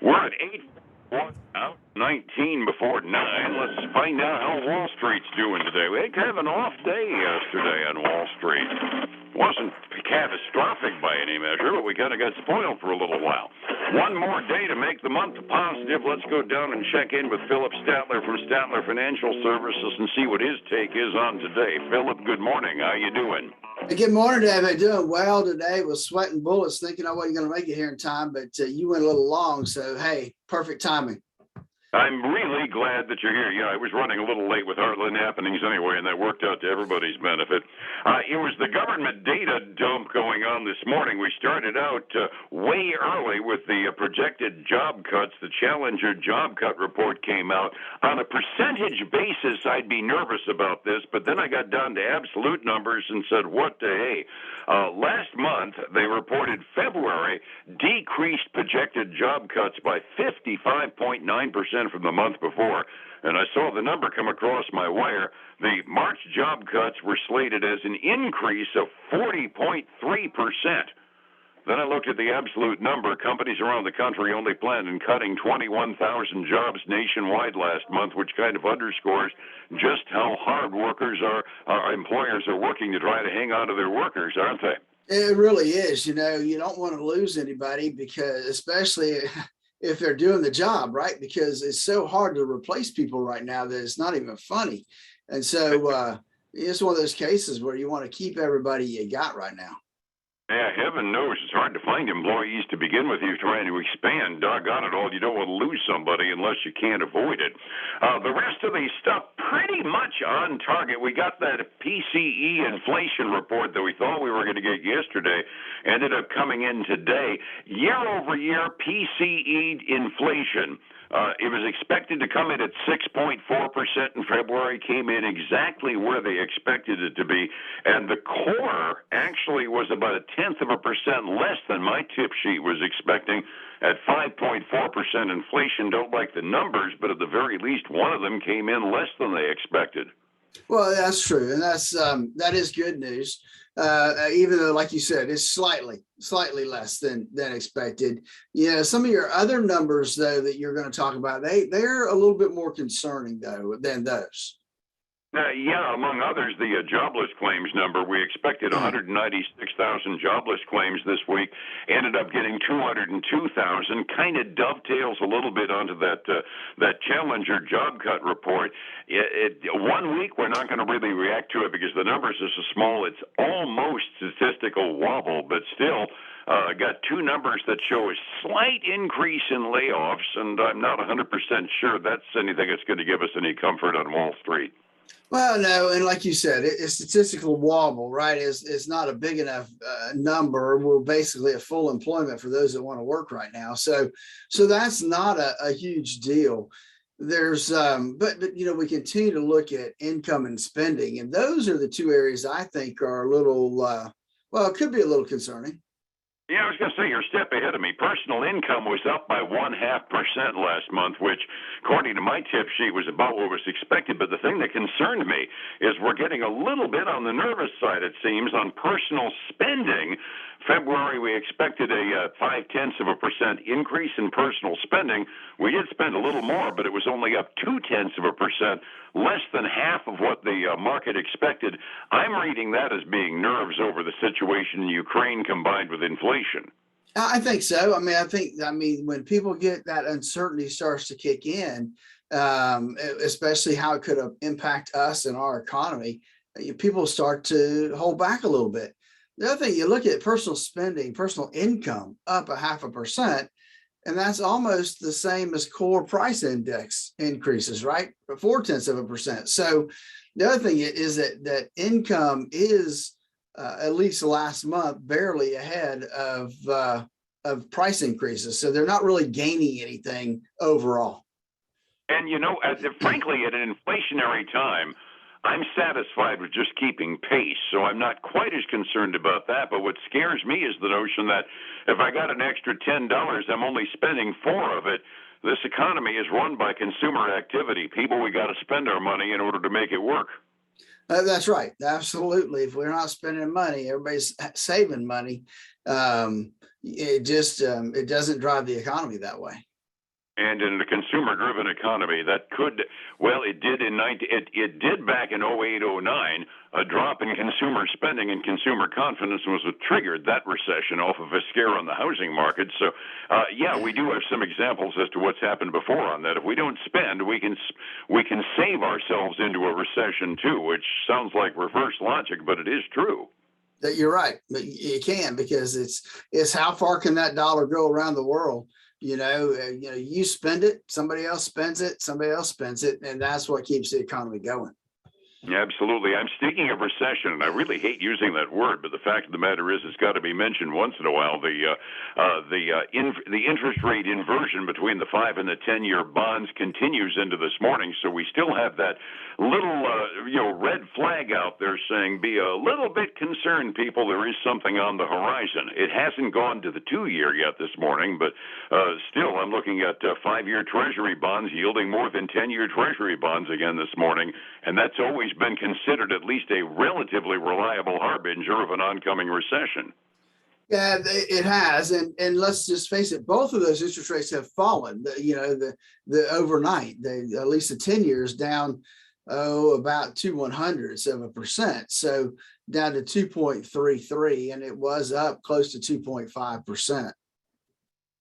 We're at 8 out 19 before 9. Let's find out how Wall Street's doing today. We had kind of an off day yesterday on Wall Street. Wasn't catastrophic by any measure, but we kind of got spoiled for a little while. One more day to make the month positive. Let's go down and check in with Phillip Statler from Statler Financial Services and see what his take is on today. Phillip, good morning. How you doing? Hey, good morning, Dave. I'm doing well today. Was sweating bullets thinking I wasn't going to make it here in time, but you went a little long. So, hey, perfect timing. I'm really glad that you're here. Yeah, I was running a little late with Heartland happenings anyway, and that worked out to everybody's benefit. It was the government data dump going on this morning. We started out way early with the projected job cuts. The Challenger job cut report came out. On a percentage basis, I'd be nervous about this, but then I got down to absolute numbers and said, what the hey? Last month, they reported February decreased projected job cuts by 55.9% from the month before, and I saw the number come across my wire. The March job cuts were slated as an increase of 40.3%. Then I looked at the absolute number. Companies around the country only planned on cutting 21,000 jobs nationwide last month, which kind of underscores just how hard our employers are working to try to hang on to their workers, aren't they? It really is. You know, you don't want to lose anybody because, especially if they're doing the job, right? Because it's so hard to replace people right now that it's not even funny. And so it's one of those cases where you want to keep everybody you got right now. Yeah, heaven knows it's hard to find employees to begin with. You're trying to expand. Doggone it all. You don't want to lose somebody unless you can't avoid it. The rest of the stuff pretty much on target. We got that PCE inflation report that we thought we were going to get yesterday. Ended up coming in today. Year over year PCE inflation. It was expected to come in at 6.4% in February, came in exactly where they expected it to be, and the core actually was about 0.1% less than my tip sheet was expecting at 5.4% inflation. Don't like the numbers, but at the very least, one of them came in less than they expected. Well, that's true, and that is good news. Even though, like you said, it's slightly less than expected. Yeah, some of your other numbers, though, that you're going to talk about, they're a little bit more concerning, though, than those. Yeah, among others, the jobless claims number. We expected 196,000 jobless claims this week, ended up getting 202,000. Kind of dovetails a little bit onto that Challenger job cut report. 1 week, we're not going to really react to it because the numbers are so small. It's almost statistical wobble, but still. Got two numbers that show a slight increase in layoffs, and I'm not 100% sure that's anything that's going to give us any comfort on Wall Street. Well, no, and like you said, it's statistical wobble, right? It's not a big enough number. We're basically at full employment for those that want to work right now. So that's not a huge deal. There's, but you know, we continue to look at income and spending, and those are the two areas I think are a little, well, it could be a little concerning. Yeah, I was going to say you're a step ahead of me. Personal income was up by 0.5% last month, which, according to my tip sheet, was about what was expected. But the thing that concerned me is we're getting a little bit on the nervous side, it seems, on personal spending. February, we expected a 0.5% increase in personal spending. We did spend a little more, but it was only up 0.2%, less than half of what the market expected. I'm reading that as being nerves over the situation in Ukraine combined with inflation. I think so. I mean, when people get that uncertainty starts to kick in, especially how it could impact us and our economy, people start to hold back a little bit. The other thing, you look at personal spending, personal income up 0.5%, and that's almost the same as core price index increases, right? 0.4%. So the other thing is that income is at least last month barely ahead of price increases. So they're not really gaining anything overall. And you know, frankly, at an inflationary time, I'm satisfied with just keeping pace, so I'm not quite as concerned about that. But what scares me is the notion that if I got an extra $10, I'm only spending $4 of it. This economy is run by consumer activity. People, we got to spend our money in order to make it work. That's right. Absolutely. If we're not spending money, everybody's saving money. It doesn't drive the economy that way. And in a consumer-driven economy, that could, well, it did it did back in 08, 09. A drop in consumer spending and consumer confidence was what triggered that recession off of a scare on the housing market. So, yeah, we do have some examples as to what's happened before on that. If we don't spend, we can save ourselves into a recession too, which sounds like reverse logic, but it is true. That you're right, but you can, because it's how far can that dollar go around the world? You spend it, somebody else spends it, somebody else spends it, and that's what keeps the economy going. Absolutely. I'm speaking of recession, and I really hate using that word, but the fact of the matter is, it's got to be mentioned once in a while. The interest rate inversion between the 5 and the 10-year bonds continues into this morning, so we still have that little red flag out there saying, be a little bit concerned, people. There is something on the horizon. It hasn't gone to the 2-year yet this morning, but still, I'm looking at 5-year Treasury bonds yielding more than 10-year Treasury bonds again this morning, and that's always been considered at least a relatively reliable harbinger of an oncoming recession. Yeah, it has, and let's just face it, both of those interest rates have fallen. The overnight, at least the 10 years down, about 0.02%, so down to 2.33, and it was up close to 2.5%.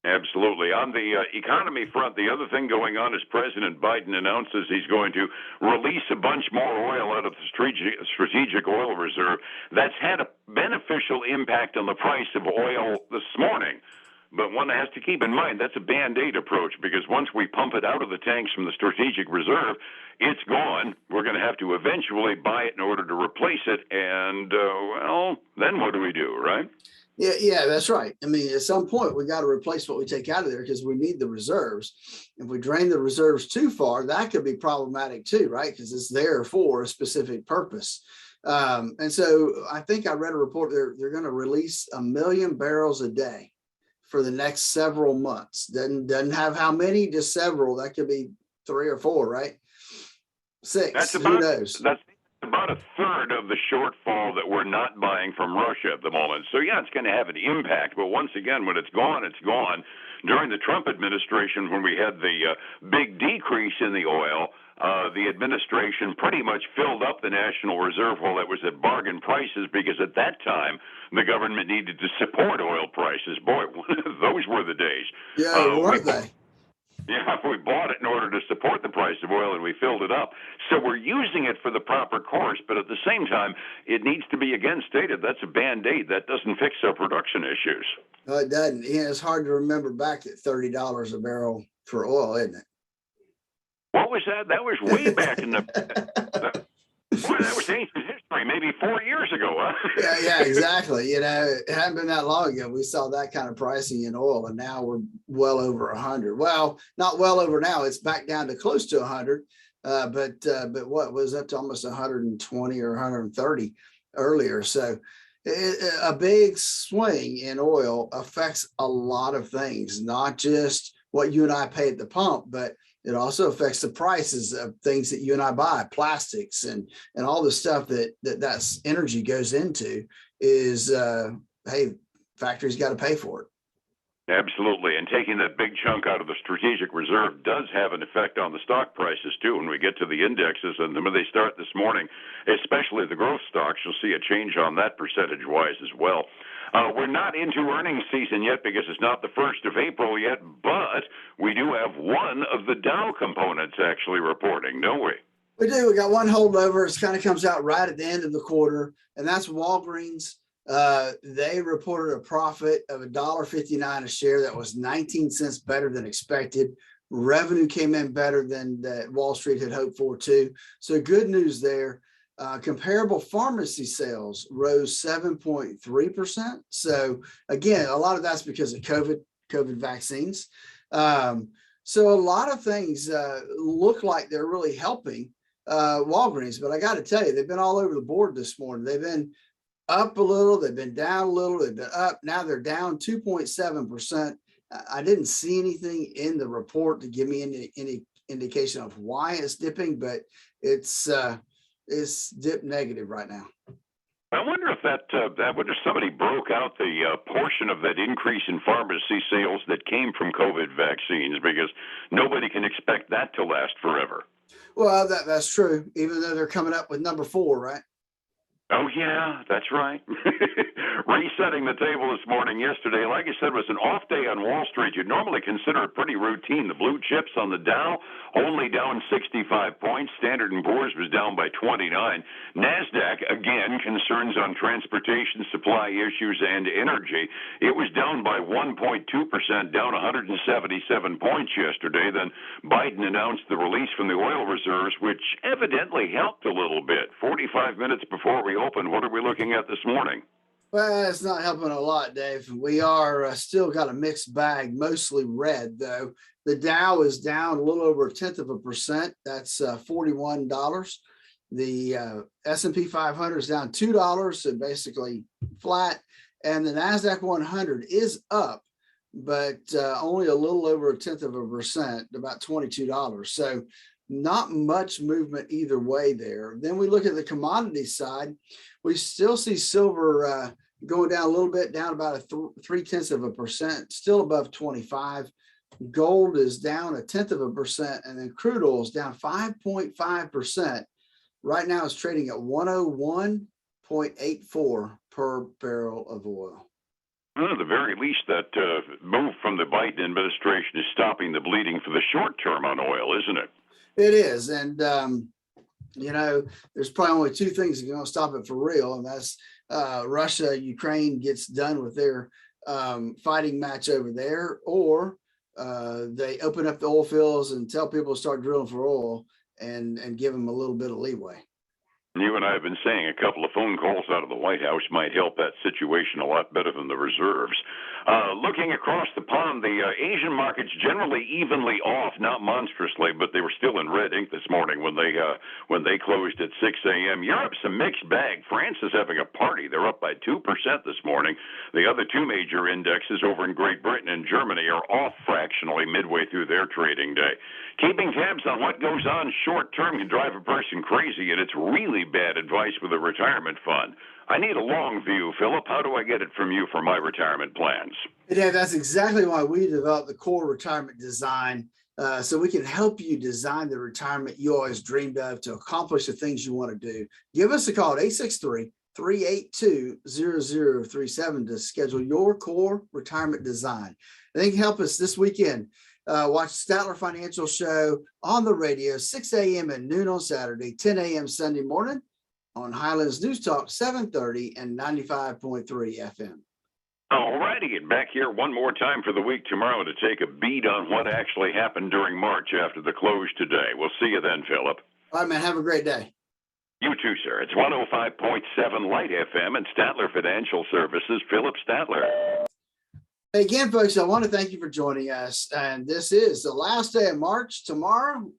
Absolutely. On the economy front, the other thing going on is President Biden announces he's going to release a bunch more oil out of the strategic oil reserve. That's had a beneficial impact on the price of oil this morning. But one has to keep in mind that's a Band-Aid approach, because once we pump it out of the tanks from the strategic reserve, it's gone. We're going to have to eventually buy it in order to replace it. And, well, then what do we do, right? Yeah, that's right. I mean, at some point, we got to replace what we take out of there, because we need the reserves. If we drain the reserves too far, that could be problematic too, right? Because it's there for a specific purpose. And so I think I read a report, they're going to release 1 million barrels a day for the next several months. Doesn't have how many, just several. That could be 3 or 4, right? 6, who knows? That's about a third of the shortfall that we're not buying from Russia at the moment. So, yeah, it's going to have an impact. But once again, when it's gone, it's gone. During the Trump administration, when we had the big decrease in the oil, the administration pretty much filled up the National Reserve while it was at bargain prices, because at that time, the government needed to support oil prices. Boy, those were the days. Yeah, weren't they? Yeah, we bought it in order to support the price of oil, and we filled it up. So we're using it for the proper course, but at the same time, it needs to be again stated that's a Band-Aid. That doesn't fix our production issues. No, it doesn't. Yeah, it's hard to remember back at $30 a barrel for oil, isn't it? What was that? That was way back in the boy, that was ancient history, maybe 4 years ago, huh? Yeah, exactly. It hadn't been that long ago we saw that kind of pricing in oil, and now we're well over 100. Well, not well over now. It's back down to close to 100, but what was up to almost 120 or 130 earlier. So a big swing in oil affects a lot of things, not just what you and I pay at the pump, but it also affects the prices of things that you and I buy, plastics and all the stuff that's energy goes into is, hey, factories got to pay for it. Absolutely. And taking that big chunk out of the strategic reserve does have an effect on the stock prices, too. When we get to the indexes, and when they start this morning, especially the growth stocks, you'll see a change on that percentage-wise as well. We're not into earnings season yet because it's not the 1st of April yet, but we do have one of the Dow components actually reporting, don't we? We do. We got one holdover. It kind of comes out right at the end of the quarter, and that's Walgreens. They reported a profit of $1.59 a share. That was 19 cents better than expected. Revenue came in better than that Wall Street had hoped for too. So good news there. Comparable pharmacy sales rose 7.3%. So again, a lot of that's because of COVID vaccines. So a lot of things look like they're really helping Walgreens, but I got to tell you, they've been all over the board this morning. They've been up a little, they've been down a little, they've been up. Now they're down 2.7%. I didn't see anything in the report to give me any indication of why it's dipping, but it's dipped negative right now. I wonder if I wonder if somebody broke out the portion of that increase in pharmacy sales that came from COVID vaccines, because nobody can expect that to last forever. Well, that's true, even though they're coming up with number 4, right? Oh, yeah, that's right. Resetting the table this morning. Yesterday, like I said, was an off day on Wall Street. You'd normally consider it pretty routine. The blue chips on the Dow only down 65 points. Standard & Poor's was down by 29. NASDAQ, again, concerns on transportation, supply issues, and energy. It was down by 1.2%, down 177 points yesterday. Then Biden announced the release from the oil reserves, which evidently helped a little bit. 45 minutes before we open, what are we looking at this morning? Well, it's not helping a lot, Dave. We are still got a mixed bag, mostly red, though. The Dow is down a little over 0.1%. That's $41. The S&P 500 is down $2, so basically flat. And the NASDAQ 100 is up, but only a little over 0.1%, about $22. So not much movement either way there. Then we look at the commodity side. We still see silver going down a little bit, down about 0.3%, still above 25. Gold is down 0.1%, and then crude oil is down 5.5%. Right now it's trading at 101.84 per barrel of oil. Well, at the very least, that move from the Biden administration is stopping the bleeding for the short term on oil, isn't it? It is. And, there's probably only 2 things that are going to stop it for real. And that's Russia, Ukraine gets done with their fighting match over there, or they open up the oil fields and tell people to start drilling for oil and give them a little bit of leeway. You and I have been saying a couple of phone calls out of the White House might help that situation a lot better than the reserves. Looking across the pond, the Asian markets generally evenly off, not monstrously, but they were still in red ink this morning when they closed at 6 a.m. Europe's a mixed bag. France is having a party. They're up by 2% this morning. The other 2 major indexes over in Great Britain and Germany are off fractionally midway through their trading day. Keeping tabs on what goes on short term can drive a person crazy, and it's really bad advice with a retirement fund. I need a long view, Phillip. How do I get it from you for my retirement plans? Yeah, that's exactly why we developed the core retirement design, so we can help you design the retirement you always dreamed of to accomplish the things you want to do. Give us a call at 863-382-0037 to schedule your core retirement design. And they can help us this weekend. Watch Statler Financial Show on the radio, 6 a.m. and noon on Saturday, 10 a.m. Sunday morning on Highlands News Talk 730 and 95.3 FM. All righty, and back here one more time for the week tomorrow to take a beat on what actually happened during March after the close today. We'll see you then, Phillip. All right, man. Have a great day. You too, sir. It's 105.7 Light FM and Statler Financial Services, Phillip Stattler. Again, folks, I want to thank you for joining us. And this is the last day of March. Tomorrow,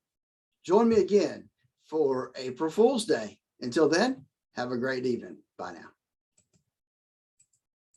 join me again for April Fool's Day. Until then, have a great evening. Bye now.